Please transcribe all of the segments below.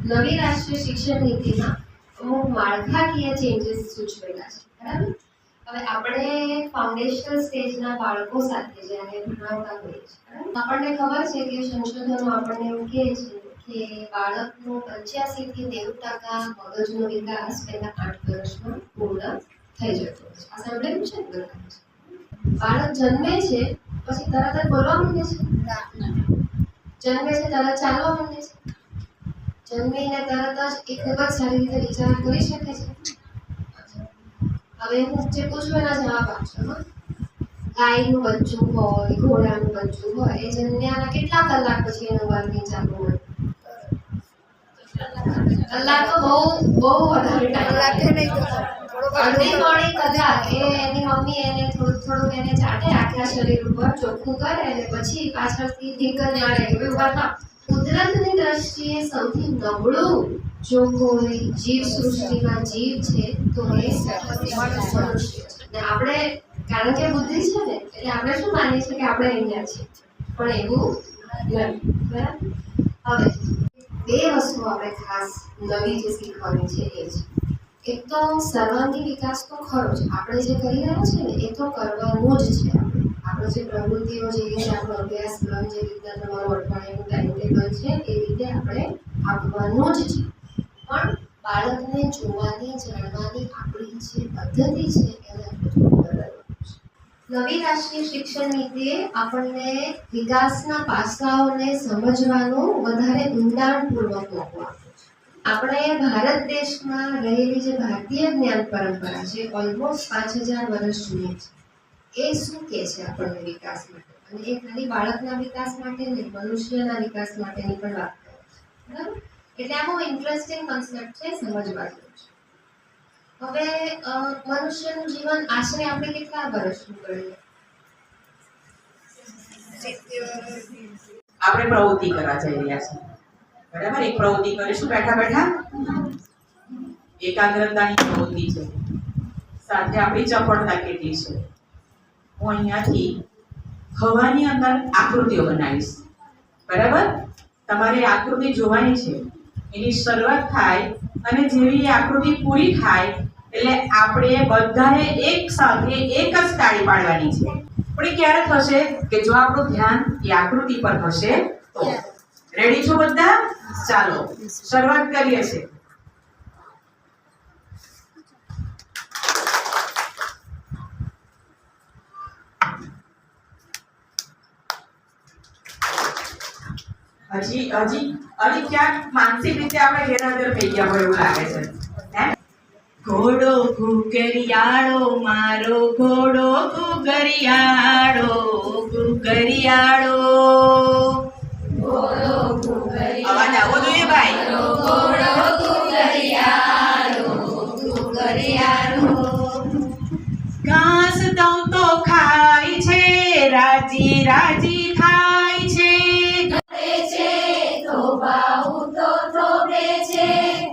નવી રાષ્ટ્રીય શિક્ષણ નીતિમાં અમુક માળખાકીય ચેન્જીસ સૂચવેલા છે, બરાબર? હવે આપણે ફાઉન્ડેશનલ સ્ટેજના બાળકો સાથે જ્યારે ભણાવતા હોઈએ છીએ, આપણને ખબર છે કે સંશોધનો આપણને એવું કહે છે કે બાળકનો 85 થી 90% મગજનો વિકાસ પહેલા 8 વર્ષમાં પૂર્ણ થઈ જતો હોય છે. આ સાંભળેલું છે ને બરાબર? બાળક જન્મે છે પછી તરત જ બોલવા માંડે છે? જન્મે છે તરત ચાલવા માંડે છે? જન્મીને તરત જ એ ખૂબ જ સારી રીતે વિચાર કરી શકે છે? હવે હું જે પૂછું એના જવાબ આપશો. ગાયનું બચ્ચું હોય, ઘોડાનું બચ્ચું હોય, એ જન્મ્યાના કેટલા કલાક પછી એનું વર્કિંગ ચાલુ હોય? કલાક તો બહુ વધારે અડધી પોણી કલાક એ એની મમ્મી એને થોડુંક એને ચાટે આખા શરીર ઉપર, ચોખ્ખું કરે અને પછી પાછળથી ઢીક જ મારે કે ભાઈ કુદરતની દ્રષ્ટિએ સૌથી નબળું જો કોઈ જીવ સૃષ્ટિમાં જીવ છે તો એ મનુષ્ય છે. આપણે કારણ કે બુદ્ધિ છે ને એટલે આપણે શું માનીએ છીએ કે આપણે અહીંયા છીએ, પણ એવું નથી, બરાબર? હવે બે વસ્તુ આપણે ખાસ નવી જે શીખવાની છે એ છે, એક તો સર્વાંગી વિકાસ તો ખરો જ, આપણે જે કરી રહ્યા છીએ ને એ તો કરવાનું જ છે. આપણે જે પ્રવૃત્તિઓ જે રીતે આપણો અભ્યાસક્રમ જે રીતે તમારું અઠવાડિયાનું ટાઈમટેબલ છે એ રીતે આપણે આપવાનું જ છે, પણ બાળકને જોવાની જાણવાની આપણી જે પદ્ધતિ છે એને નવી રાષ્ટ્રીય શિક્ષણ નીતિએ આપણને વિકાસના પાસાઓને સમજવાનું વધારે ઊંડાણપૂર્વક મોકો આપ્યો છે. આપણે ભારત દેશમાં રહેલી જે ભારતીય જ્ઞાન પરંપરા છે ઓલમોસ્ટ 5000 વર્ષ જૂની છે. એ શું કહે છે આપણને વિકાસ માટે, અને એ ખાલી બાળકના વિકાસ માટે નહીં, મનુષ્યના વિકાસ માટેની પણ વાત કરે છે, બરાબર? એટલે આ બહુ ઇન્ટરેસ્ટિંગ કોન્સેપ્ટ છે, સમજવા જેવું છે. હવે મનુષ્યનું જીવન આશરે આપણે કેટલા વર્ષનું ગણીએ? આપણે પ્રવૃત્તિ કરવા જઈ રહ્યા છીએ, બરાબર? એક પ્રવૃત્તિ કરીશું બેઠા બેઠા, એકાગ્રતાની પ્રવૃત્તિ છે, સાથે આપણી ચપળતા કેટલી છે. હું અહીંયાથી હવાની અંદર આકૃતિઓ બનાવીશ, બરાબર? તમારે આકૃતિ જોવાની છે, એની શરૂઆત થાય અને જેવી આકૃતિ પૂરી થાય એટલે આપણે બધાએ એક સાથે એક જ તાળી પાડવાની છે. પણ એ ક્યારે થશે કે જો આપણું ધ્યાન એ આકૃતિ પર હશે તો. રેડી છો બધા? ચાલો શરૂઆત કરીએ છીએ. હજી ક્યાંક માનસિક રીતે આપણે ગેરહાજર થઈ ગયા હોય એવું લાગે છે. ઘોડો ઘુઘરિયાળો મારો ઘોડો ઘુઘરિયાળો ઘુઘરિયાળો. અવાજ આવવો જોઈએ ભાઈ. ઘોડો ઘુઘરિયાળો ઘુઘરિયાળો. ઘાસ દઉં તો ખાય છે, રાજી રાજી થાય છે.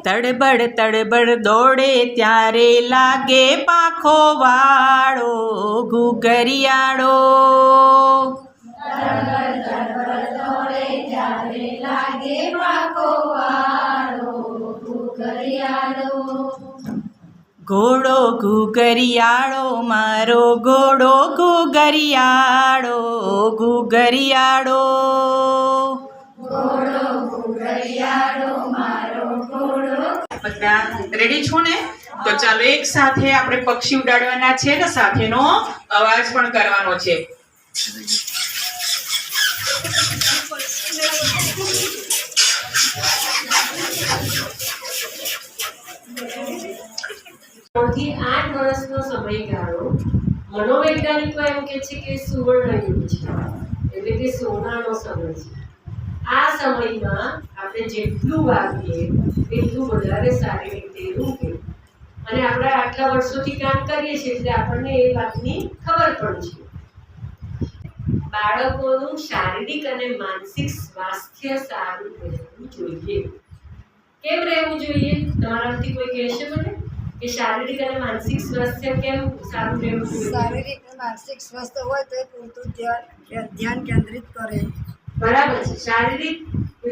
તડબડ તડબડ દોડે ત્યારે લાગે પાંખો વાળો ઘુઘરિયાળો. ઘોડો ઘુઘરિયાળો મારો ઘોડો ઘુઘરિયાળો ઘુઘરિયાળો. બધા રેડી છો ને? તો ચાલો એક સાથે આપણે પક્ષી ઉડાડવાના છે ને સાથેનો અવાજ પણ કરવાનો છે. થી 8 વર્ષનો સમયગાળો મનોવૈજ્ઞાનિકો એમ કે છે કે સુવર્ણયુગ છે, એટલે કે સોનાનો સમય છે. આ સમયમાં આપણે જેટલું વાગીએ એટલું વધારે સારી રીતે ઊંઘે, અને આપણે આટલા વર્ષોથી કામ કરીએ છીએ એટલે આપણને એ વાતની ખબર પણ છે. બાળકોનું શારીરિક અને માનસિક સ્વાસ્થ્ય સારું રહેવું જોઈએ. કેમ રહેવું જોઈએ? તમારામાંથી કોઈ કહેશે મને કે શારીરિક અને માનસિક સ્વાસ્થ્ય કેમ સારું રહેવું જોઈએ? શારીરિક અને માનસિક સ્વાસ્થ્ય હોય તો એ પૂરતું ધ્યાન કેન્દ્રિત કરે. બરાબર છે. શારીરિક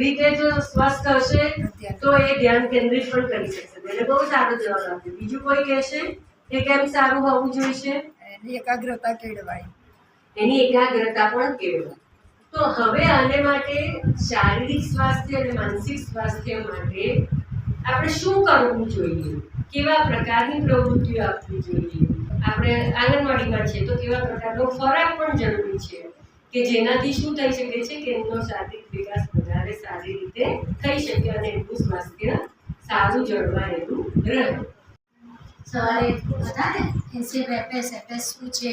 રીતે જો શ્વાસ કરશે તો એ ધ્યાન કેન્દ્રિત પણ કરી શકશે. એટલે બહુ સારો જવાબ આપ્યો. બીજું કોઈ કહેશે કે કેમ સારું હોવું જોઈએ? એની એકાગ્રતા કેળવાય. એની એકાગ્રતા પણ કેળવાય. તો હવે આને માટે શારીરિક સ્વાસ્થ્ય અને માનસિક સ્વાસ્થ્ય માટે આપણે શું કરવું જોઈએ? કેવા પ્રકારની પ્રવૃત્તિઓ આપવી જોઈએ? આપણે આંગણવાડીમાં છે તો કેવા પ્રકારનો ખોરાક પણ જરૂરી છે કે જેનાથી શું થઈ શકે છે કે એમનો શારીરિક વિકાસ વધારે સારી રીતે થઈ શકે અને એમનું સ્વાસ્થ્ય સારું જળવાયેલું રહે. સવારે હતા ને એસએફ એફએસ એફએસ શું છે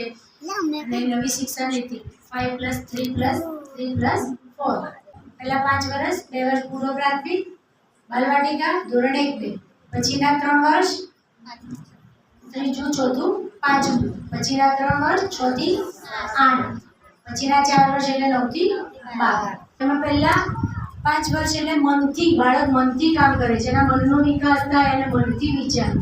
અને નવી શિક્ષણ નીતિ 5+3+3+4 પહેલા 5 વર્ષ 2 વર્ષ પૂર્વ પ્રાથમિક બાલવાટિકા ધોરણ 1-2 પછીના 3 વર્ષ ત્રીજું ચોથું પાંચમું પછીના 3 વર્ષ 6 થી 8 પછીના 4 વર્ષ એટલે 9 થી 12. એમાં પહેલા 5 વર્ષ એટલે મનથી બાળક મનથી કામ કરે છે, એના મનનો વિકાસ થાય અને મનથી વિચાર.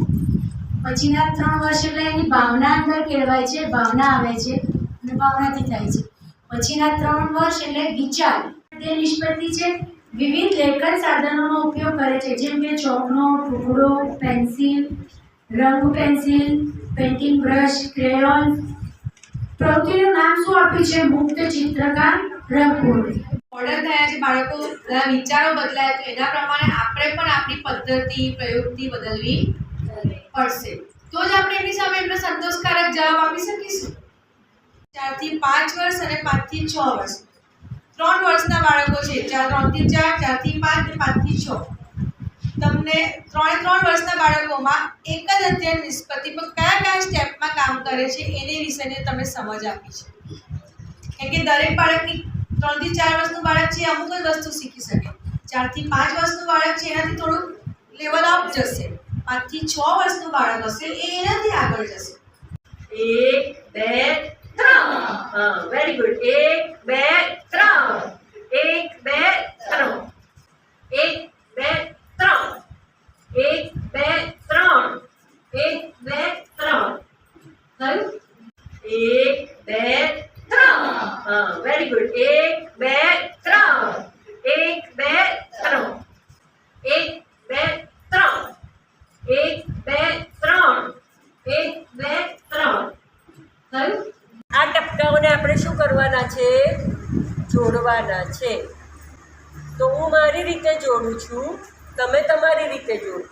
પછીના 3 વર્ષ એટલે એની ભાવના અંદર કેળવાય છે, ભાવના આવે છે અને ભાવનાથી થાય છે. પછીના 3 વર્ષ એટલે વિચાર. તે નિષ્પત્તિ છે વિવિધ લેખન સાધનોનો ઉપયોગ કરે છે, જેમ કે ચોકનો ટુકડો, પેન્સિલ, રંગ પેન્સિલ, પેન્ટિંગ બ્રશ, ક્રેયોન. પ્રવૃત્તિનું નામ શું આપ્યું છે? મુક્ત ચિત્રકાર રંગપૂર્ણ. મોડર્ન થયા છે બાળકોના વિચારો બદલાય તો એના પ્રમાણે આપણે પણ આપણી પદ્ધતિ પ્રયુક્તિ બદલવી પડશે તો જ આપણે એની સામે એમને સંતોષકારક જવાબ આપી શકીશું. 4 થી 5 વર્ષ અને 5 થી 6 વર્ષ 3 વર્ષના બાળકો છે. 3 થી 4, 4 થી 5 અને 5 થી 6. તમને 3 વર્ષના બાળકોમાં એક જ અધ્યયન નિષ્પત્તિ પર કયા સ્ટેપમાં કામ કરે છે એની વિશેની તમે સમજ આપી છે. કેમ કે દરેક બાળકની 3 થી 4 વર્ષનું બાળક છે અમુક જ વસ્તુ શીખી શકે. 4 થી 5 વર્ષનું બાળક છે એનાથી થોડું લેવલ અપ જશે. 5 થી 6 વર્ષનું બાળક હશે એ એનાથી આગળ જશે. 1 2 3. હા, વેરી ગુડ. 1 2 3. 1 2 3. 1 2 3. 1 2 3. 1 2 3. થયું? 1 2 3. હા, વેરી ગુડ. 1 2 3. 1 2 3. 1 2 3. 1 2 3. 1 2 3. થયું? આ ટપકાઓને આપણે શું કરવાના છે? જોડવાના છે. તો હું મારી રીતે જોડું છું, તમે તમારી રીતે જોડો.